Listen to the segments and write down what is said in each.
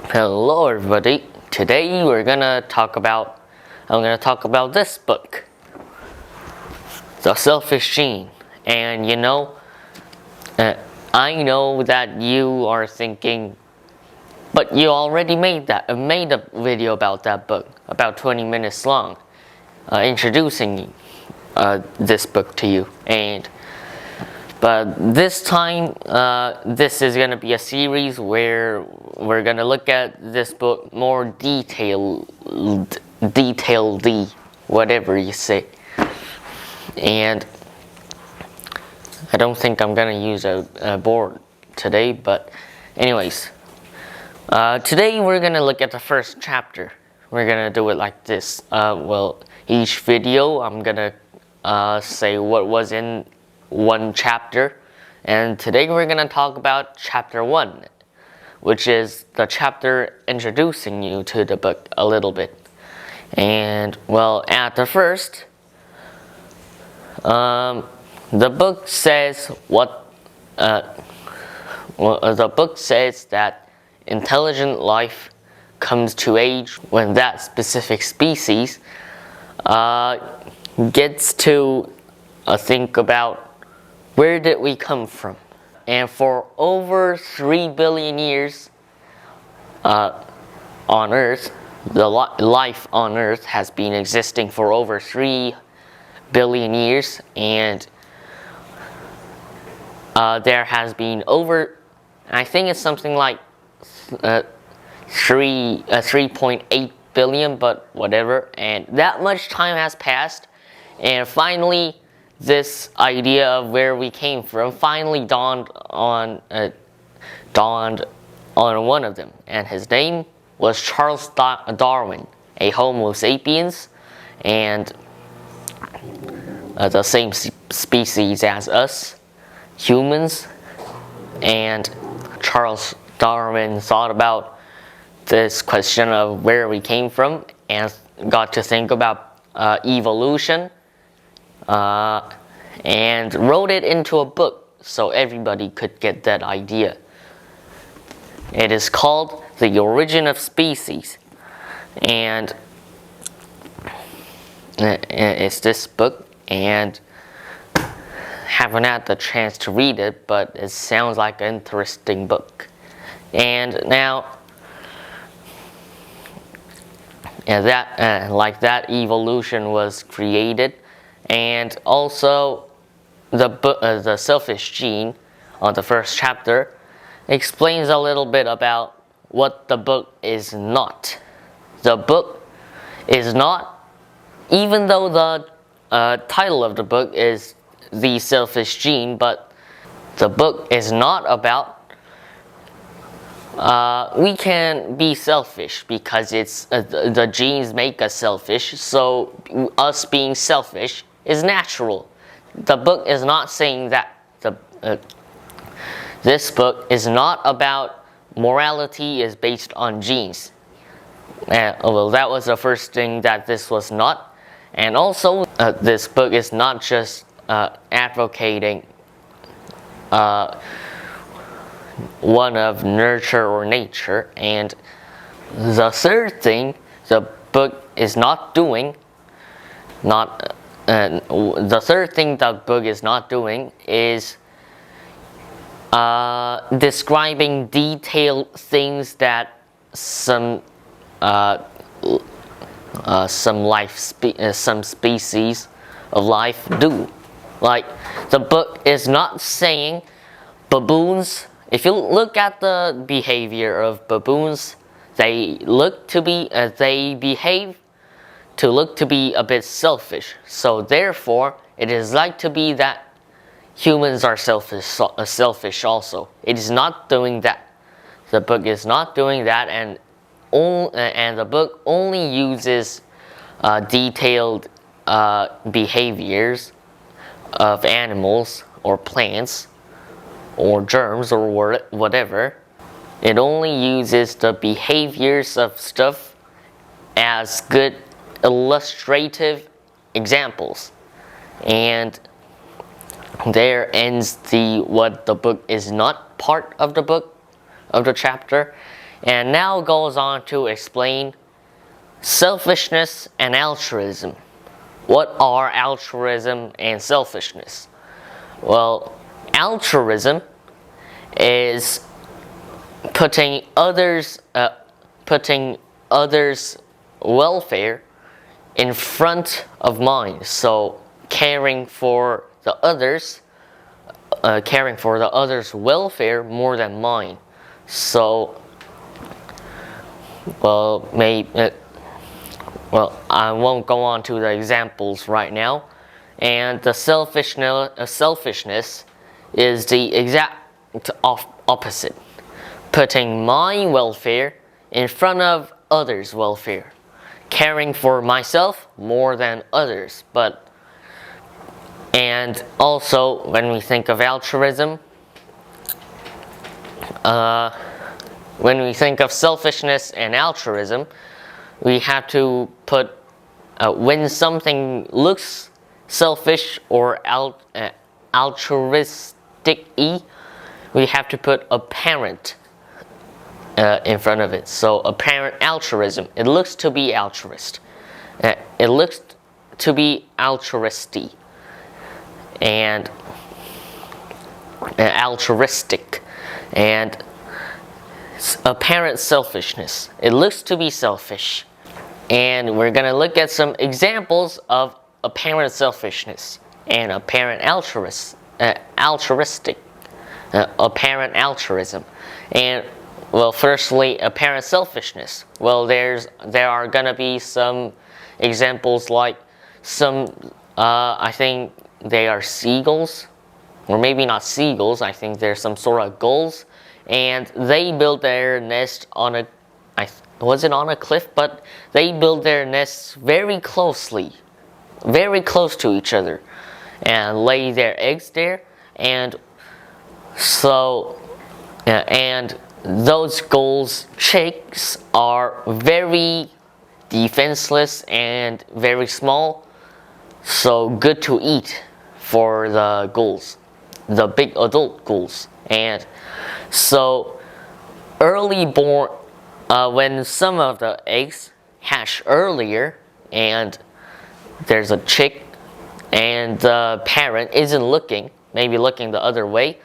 Hello everybody. Today I'm gonna talk about this book, The Selfish Gene. And I know that you are thinking, but you already made a video about that book, about 20 minutes long, introducing this book to you. But this time, this is going to be a series where we're going to look at this book more detailedly, whatever you say. And I don't think I'm going to use a board today, but anyways. Today we're going to look at the first chapter. We're going to do it like this. Each video I'm going to say what was in one chapter, and today we're going to talk about chapter 1, which is the chapter introducing you to the book a little bit. And at the first, the book says that intelligent life comes to age when that specific species gets to think about where did we come from. And for over 3 billion years on Earth, the life on Earth has been existing for over 3 billion years, and there has been over, I think it's something like 3.8 billion, but whatever, and that much time has passed, and finally this idea of where we came from finally dawned on one of them, and his name was Charles Darwin, a Homo sapiens, and the same species as us, humans. And Charles Darwin thought about this question of where we came from and got to think about evolution, and wrote it into a book so everybody could get that idea. It is called The Origin of Species, and it's this book, and haven't had the chance to read it, but it sounds like an interesting book. And now, that evolution was created, and also the Selfish Gene on the first chapter explains a little bit about what the book is not. The book is not, even though the title of the book is The Selfish Gene, but the book is not about we can be selfish because it's the genes make us selfish, so us being selfish is natural. The book is not saying that. This book is not about morality is based on genes. That was the first thing that this was not. And also, this book is not just advocating one of nurture or nature. And the third thing the book is not doing, is describing detailed things that some species of life do. Like, the book is not saying baboons. If you look at the behavior of baboons, they behave to look to be a bit selfish. So therefore, it is like to be that humans are selfish also. It is not doing that. The book is not doing that, and the book only uses detailed behaviors of animals or plants or germs or whatever. It only uses the behaviors of stuff as good illustrative examples. And there ends what the book is not part of the book, of the chapter. and now goes on to explain selfishness and altruism. What are altruism and selfishness? Well, altruism is putting others' welfare in front of mine. So caring for the others' welfare more than mine. So, well, I won't go on to the examples right now. And the selfishness is the exact opposite, putting my welfare in front of others' welfare, caring for myself more than others. And also, when we think of altruism, when we think of selfishness and altruism, we have to put when something looks selfish or altruistic-y, we have to put apparent in front of it. So apparent altruism, it looks to be altruist. It looks to be altruistic and altruistic, and apparent selfishness, it looks to be selfish. And we're going to look at some examples of apparent selfishness and apparent altruistic, apparent altruism. And well, firstly, apparent selfishness. Well, there are going to be some examples like I think they are seagulls, or maybe not seagulls, I think they're some sort of gulls, and they build their nest on a, was it on a cliff? But they build their nests very close to each other, and lay their eggs there, and so, and those gulls' chicks are very defenseless and very small, so good to eat for the gulls, the big adult gulls. And so early born, when some of the eggs hatch earlier and there's a chick and the parent isn't looking, maybe looking the other way,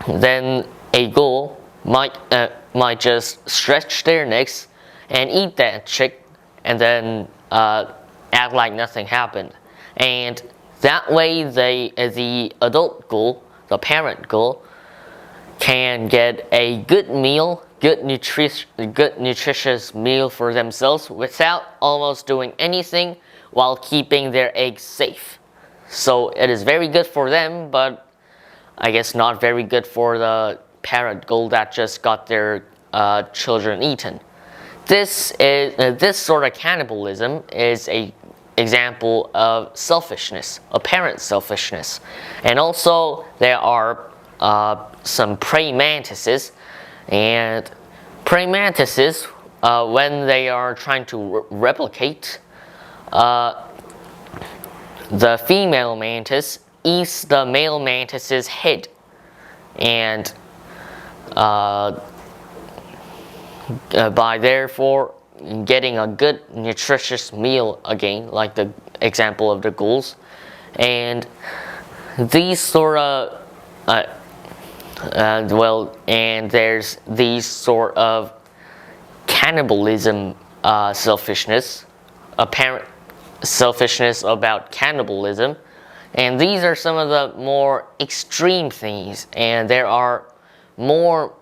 then a gull might just stretch their necks and eat that chick and then act like nothing happened. And that way the adult gull, the parent gull, can get a good meal, good nutritious meal for themselves without almost doing anything while keeping their eggs safe. So it is very good for them, but I guess not very good for the parent gull that just got their children eaten. This sort of cannibalism is a example of selfishness, apparent selfishness. And also there are some praying mantises, and praying mantises, when they are trying to replicate, the female mantis eats the male mantis's head, and by therefore getting a good nutritious meal again, like the example of the gulls. And these sort of and there's these sort of cannibalism selfishness, apparent selfishness about cannibalism, and these are some of the more extreme things, and there are more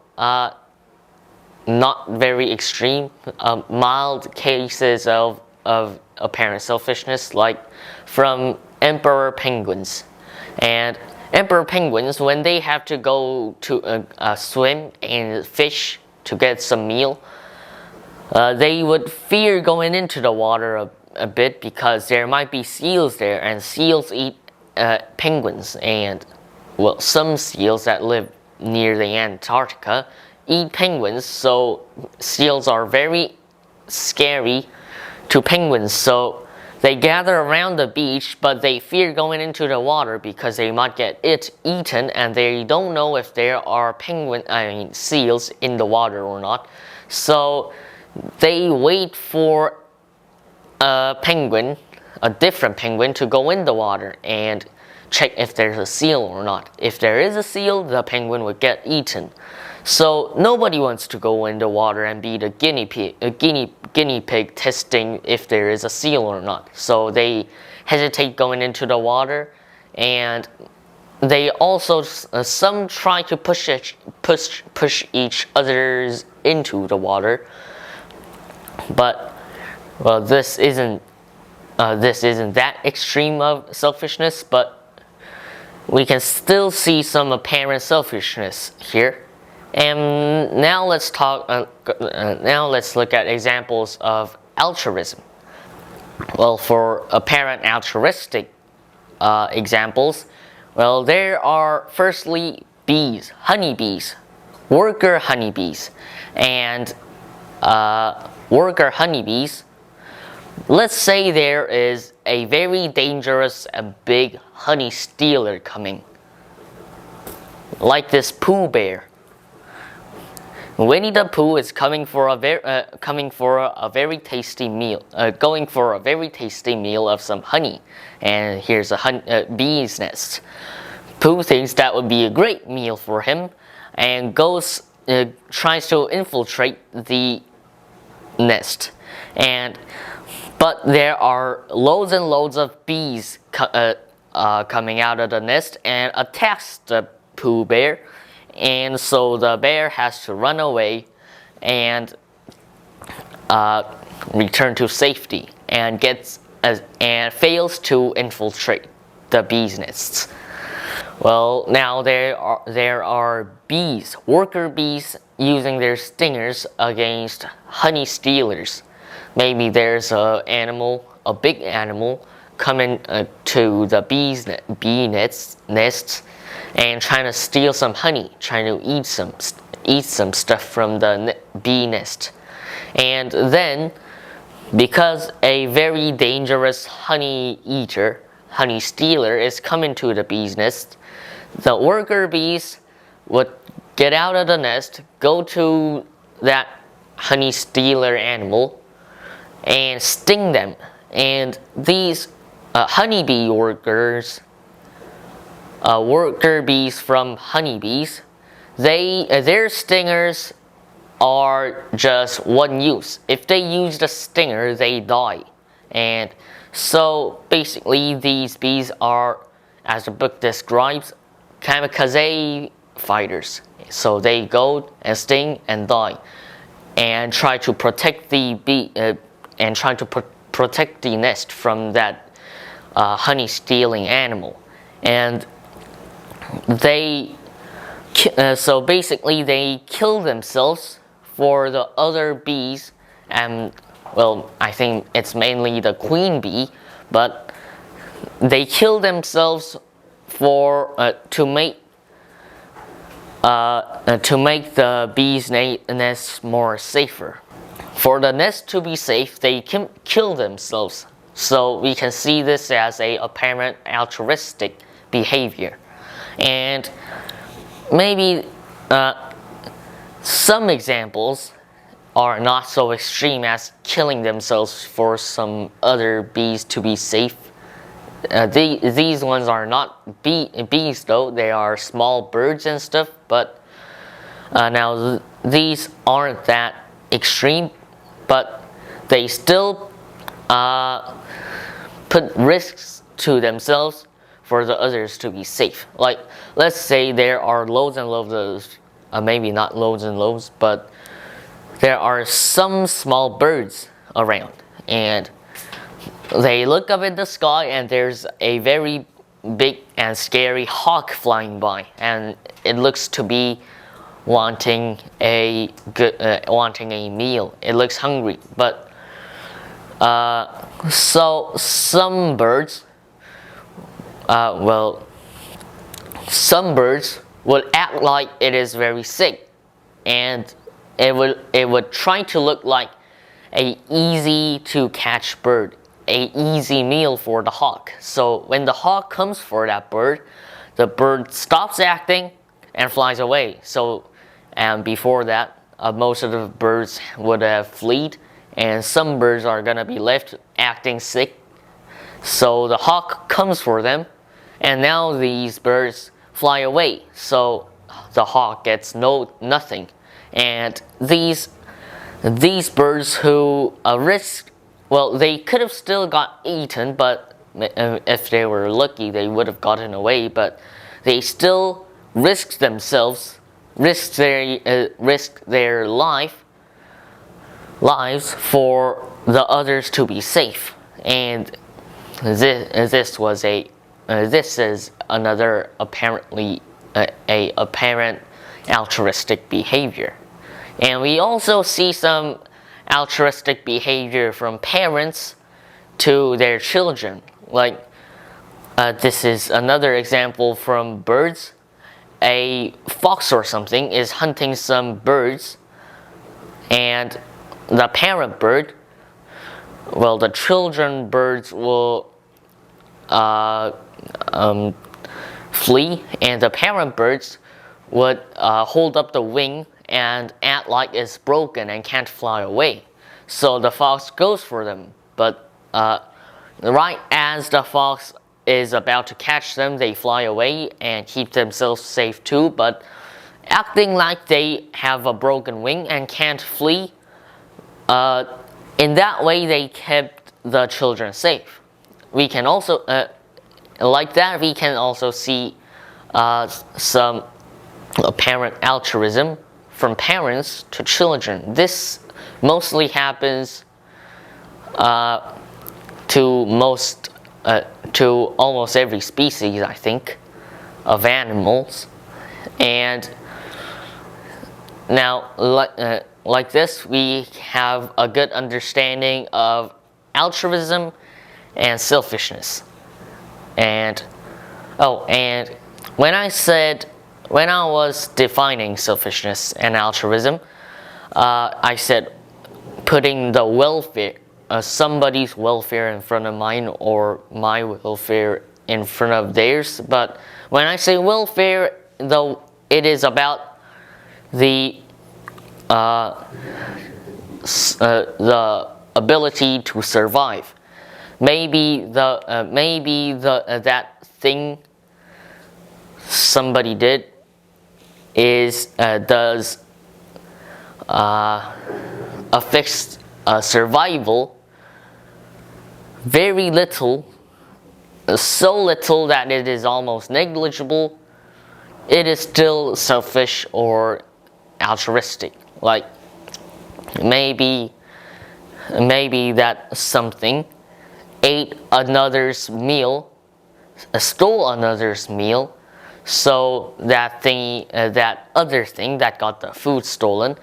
not very extreme, mild cases of apparent selfishness, like from emperor penguins. And emperor penguins, when they have to go to swim and fish to get some meal, they would fear going into the water a bit because there might be seals there, and seals eat penguins. And well, some seals that live near the Antarctica eat penguins, so seals are very scary to penguins. So They gather around the beach, but they fear going into the water because they might get eaten, and they don't know if there are seals in the water or not. So they wait for a different penguin, to go in the water and check if there's a seal or not. If there is a seal, the penguin would get eaten. So nobody wants to go in the water and be the guinea pig testing if there is a seal or not. So they hesitate going into the water, and they also some try to push each others into the water. But well, this isn't that extreme of selfishness, but we can still see some apparent selfishness here. And now let's look at examples of altruism. Well, for apparent altruistic examples, well, there are firstly bees, honeybees, worker honeybees, and worker honeybees. Let's say there is a very dangerous and big honey stealer coming, like this Pooh Bear. Winnie the Pooh is coming for a very tasty meal, going for a very tasty meal of some honey, and here's a bee's nest. Pooh thinks that would be a great meal for him, and tries to infiltrate the nest, but there are loads and loads of bees coming out of the nest and attacks the Pooh Bear. And so the bear has to run away and return to safety, and fails to infiltrate the bees' nests. Well, now there are bees, worker bees, using their stingers against honey stealers. Maybe there's a big animal, coming to the bee nests. And trying to steal some honey, trying to eat some stuff from the bee nest. And then, because a very dangerous honey stealer is coming to the bee's nest, the worker bees would get out of the nest, go to that honey stealer animal, and sting them. And these honeybee worker bees from honeybees, their stingers are just one use. If they use the stinger, they die. And so basically these bees are, as the book describes, kamikaze fighters. So they go and sting and die, and try to protect the protect the nest from that honey stealing animal. And so basically they kill themselves for the other bees, and well, I think it's mainly the queen bee, but they kill themselves to make the bees' nest more safer. For the nest to be safe, they kill themselves. So we can see this as a apparent altruistic behavior. And maybe some examples are not so extreme as killing themselves for some other bees to be safe. These ones are not bees though, they are small birds and stuff, but now these aren't that extreme, but they still put risks to themselves for the others to be safe. Like, let's say there are loads and loads of, maybe not loads and loads, but there are some small birds around, and they look up in the sky and there's a very big and scary hawk flying by, and it looks to be wanting a meal. It looks hungry, but so some birds some birds would act like it is very sick, and it would try to look like a easy to catch bird, a easy meal for the hawk. So when the hawk comes for that bird, the bird stops acting and flies away. So, and before that, most of the birds would have fled, and some birds are gonna be left acting sick. So the hawk comes for them, and now these birds fly away. So the hawk gets nothing, and these birds who risked, well, they could have still got eaten, but if they were lucky, they would have gotten away. But they still risked themselves, risked their lives for the others to be safe. And this is another apparent altruistic behavior. And we also see some altruistic behavior from parents to their children. Like, this is another example from birds. A fox or something is hunting some birds, and the parent bird, well, the children birds will flee, and the parent birds would hold up the wing and act like it's broken and can't fly away. So the fox goes for them, but right as the fox is about to catch them, they fly away and keep themselves safe too, but acting like they have a broken wing and can't flee, in that way they kept the children safe. We can also, like that, we can also see some apparent altruism from parents to children. This mostly happens to almost every species, I think, of animals. And now, like this, we have a good understanding of altruism and selfishness. And when I was defining selfishness and altruism, I said putting the welfare, somebody's welfare in front of mine, or my welfare in front of theirs. But when I say welfare, though, it is about the ability to survive. Maybe that thing somebody did does affect survival very little, so little that it is almost negligible. It is still selfish or altruistic. Like, maybe that something ate another's meal, stole another's meal, so that other thing that got the food stolen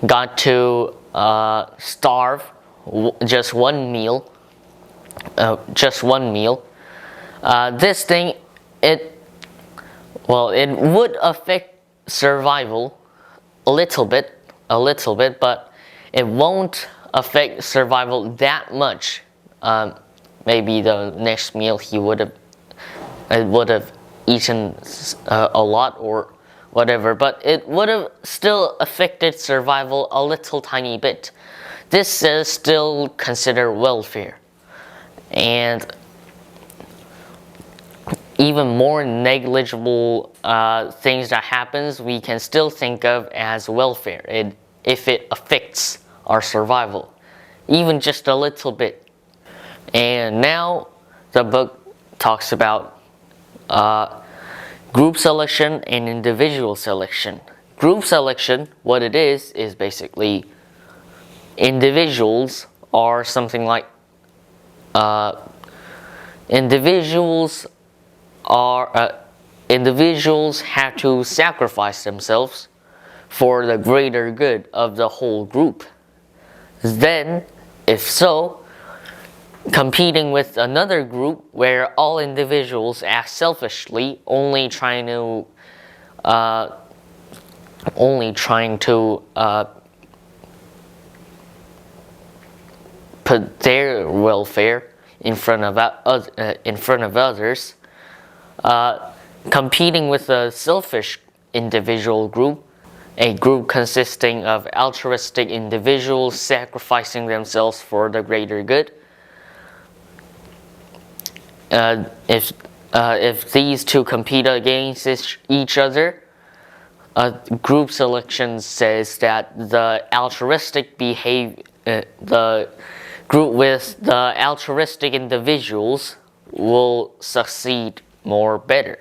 got to starve just one meal. This thing, it would affect survival a little bit, but it won't affect survival that much. Maybe the next meal he would have eaten a lot or whatever, but it would have still affected survival a little tiny bit. This is still considered welfare. And even more negligible things that happens, we can still think of as welfare if it affects our survival, even just a little bit. And now the book talks about group selection and individual selection. Group selection, what it is basically individuals are something like individuals have to sacrifice themselves for the greater good of the whole group. Then, if so, competing with another group where all individuals act selfishly, only trying to put their welfare in front of others, competing with a selfish individual group, a group consisting of altruistic individuals sacrificing themselves for the greater good. If these two compete against each other, group selection says that the group with the altruistic individuals will succeed more better.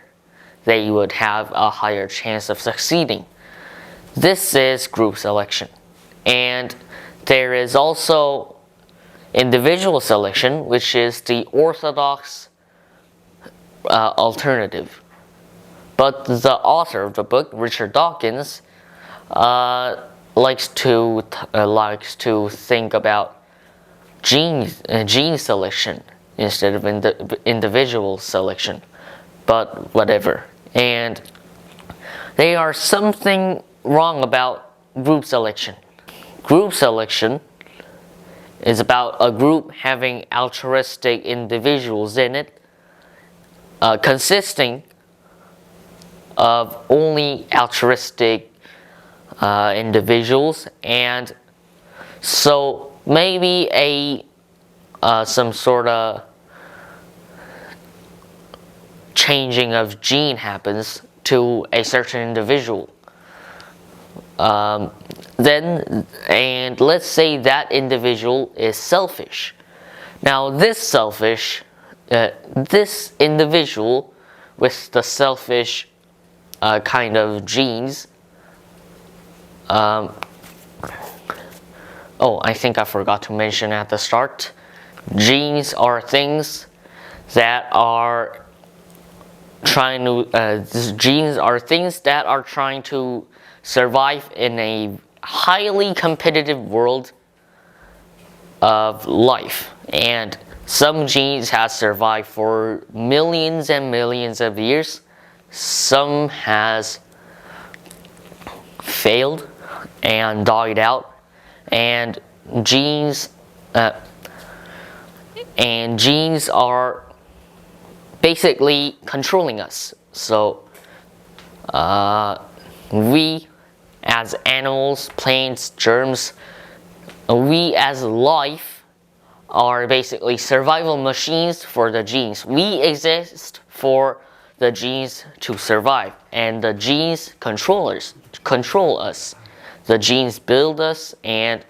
They would have a higher chance of succeeding. This is group selection. And there is also individual selection, which is the orthodox alternative. But the author of the book, Richard Dawkins, likes to think about gene selection instead of individual selection. But whatever. And there are something wrong about group selection. Group selection is about a group having altruistic individuals in it, consisting of only altruistic individuals, and so maybe some sort of changing of gene happens to a certain individual. And let's say that individual is selfish. Now this individual with the selfish kind of genes, I think I forgot to mention at the start, genes are things that are trying to survive in a highly competitive world of life, and some genes have survived for millions and millions of years. Some has failed and died out, and genes are basically controlling us. So we as animals, plants, germs, we as life are basically survival machines for the genes. We exist for the genes to survive, and the genes control us. The genes build us and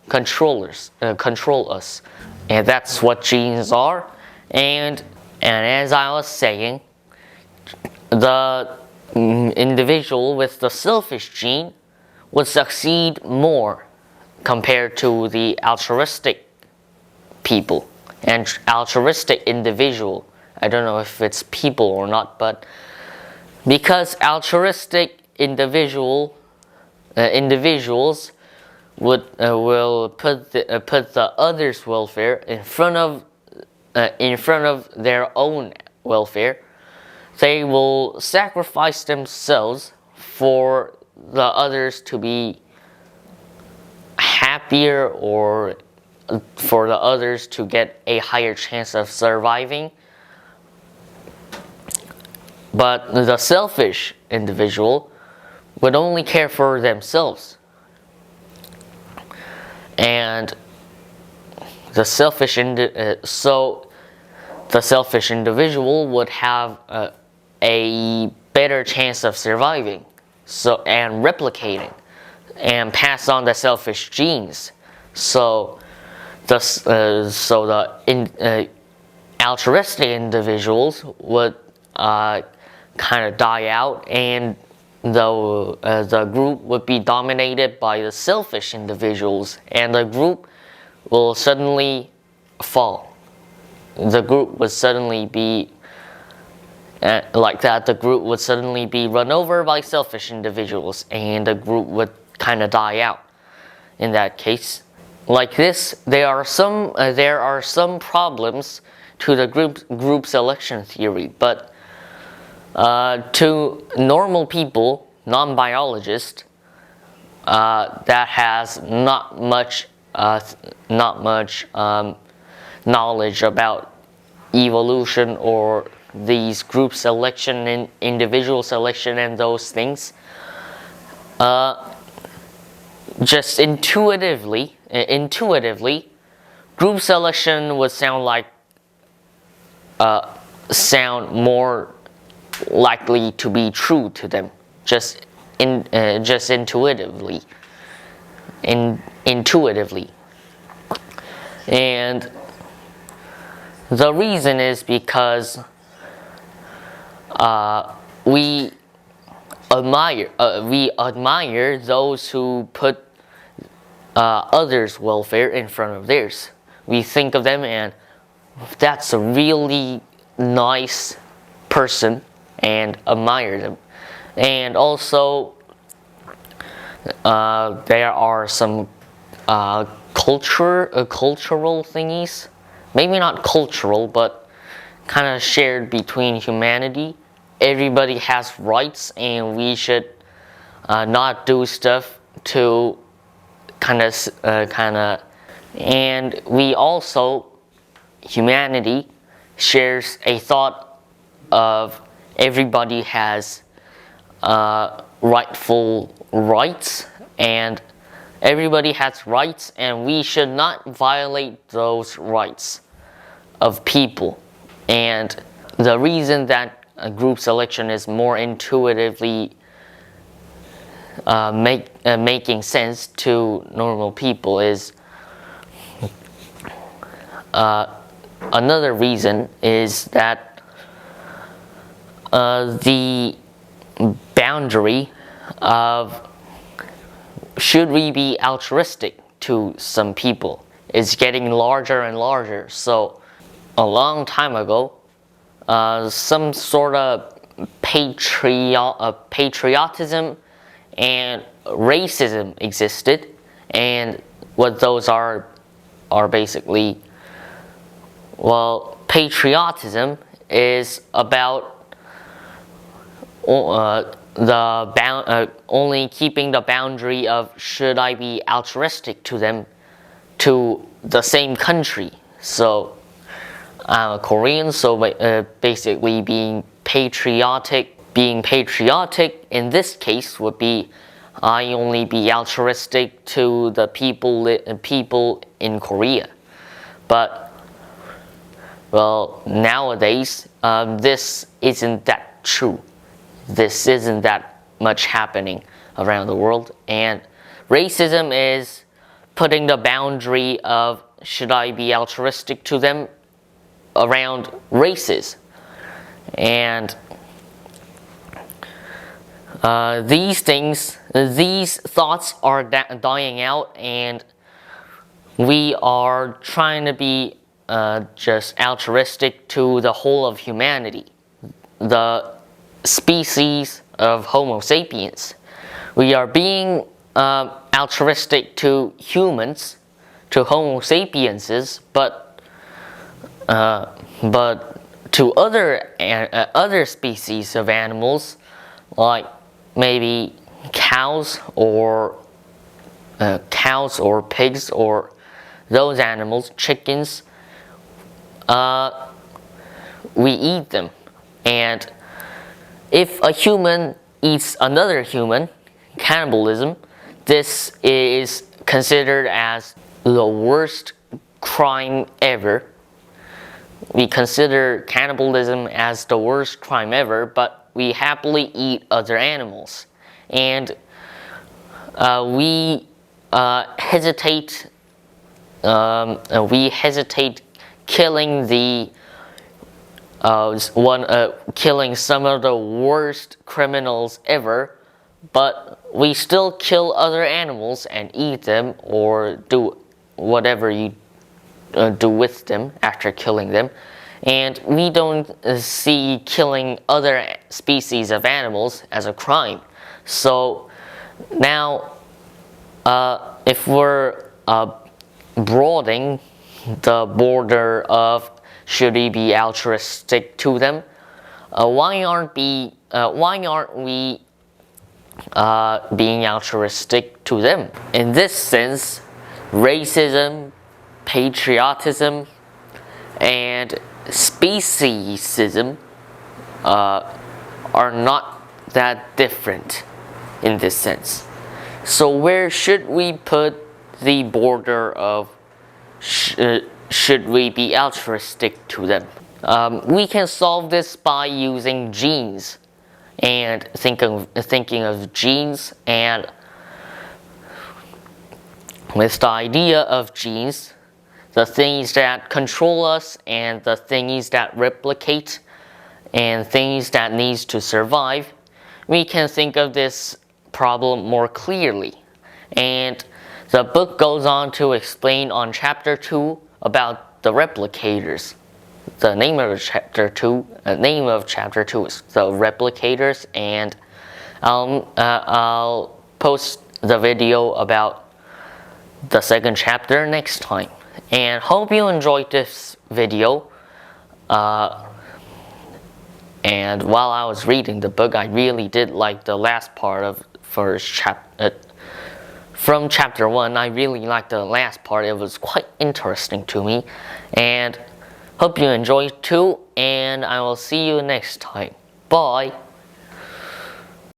control us, and that's what genes are. And as I was saying, the individual with the selfish gene would succeed more compared to the altruistic people and altruistic individual. I don't know if it's people or not, but because altruistic individuals will put the others' welfare in front of their own welfare, they will sacrifice themselves for the others to be happier, or for the others to get a higher chance of surviving. But the selfish individual would only care for themselves, and the selfish individual would have a better chance of surviving, and replicating, and pass on the selfish genes. So the altruistic individuals would kind of die out, and the group would be dominated by the selfish individuals, and the group will suddenly fall. The group would suddenly be the group would suddenly be run over by selfish individuals, and the group would kind of die out. In that case, like this, there are some problems to the group selection theory, but to normal people, non-biologists, that has not much not much knowledge about evolution or these group selection and individual selection and those things. Just intuitively, group selection would sound more likely to be true to them, just intuitively, and the reason is because we admire those who put others' welfare in front of theirs. We think of them and that's a really nice person and admire them. And also there are some cultural thingies, maybe not cultural, but kind of shared between humanity. Everybody has rights, and we should not do stuff to kind of, and we also, humanity shares a thought of everybody has rightful rights, and everybody has rights, and we should not violate those rights of people. And the reason that group selection is more intuitively making sense to normal people is another reason is that the boundary of should we be altruistic to some people is getting larger and larger. So a long time ago, some sort of patriotism and racism existed, and what those are basically, well, patriotism is about only keeping the boundary of should I be altruistic to them to the same country. So I'm a Korean, so basically being patriotic in this case would be I only be altruistic to the people in Korea. But well, nowadays this isn't that true. This isn't that much happening around the world, and racism is putting the boundary of should I be altruistic to them around races. And these thoughts are dying out, and we are trying to be just altruistic to the whole of humanity, the species of Homo sapiens. We are being altruistic to humans, to Homo sapienses, but to other species of animals, like maybe cows or pigs or those animals, chickens, we eat them. And if a human eats another human, cannibalism, this is considered as the worst crime ever. We consider cannibalism as the worst crime ever, but we happily eat other animals. And we hesitate killing killing some of the worst criminals ever, but we still kill other animals and eat them or do whatever you do with them after killing them. And we don't see killing other species of animals as a crime. So now if we're broadening the border of should we be altruistic to them, why aren't we being altruistic to them? In this sense, racism, patriotism, and speciesism are not that different in this sense. So where should we put the border of should we be altruistic to them? We can solve this by using genes and thinking of genes, and with the idea of genes, the things that control us and the things that replicate and things that needs to survive, we can think of this problem more clearly. And the book goes on to explain on chapter 2 about the replicators. The name of chapter 2 is the replicators, and I'll post the video about the second chapter next time. And hope you enjoyed this video. And while I was reading the book, I really did like the last part of first chapter. From chapter 1, I really liked the last part. It was quite interesting to me. And hope you enjoyed too. And I will see you next time. Bye.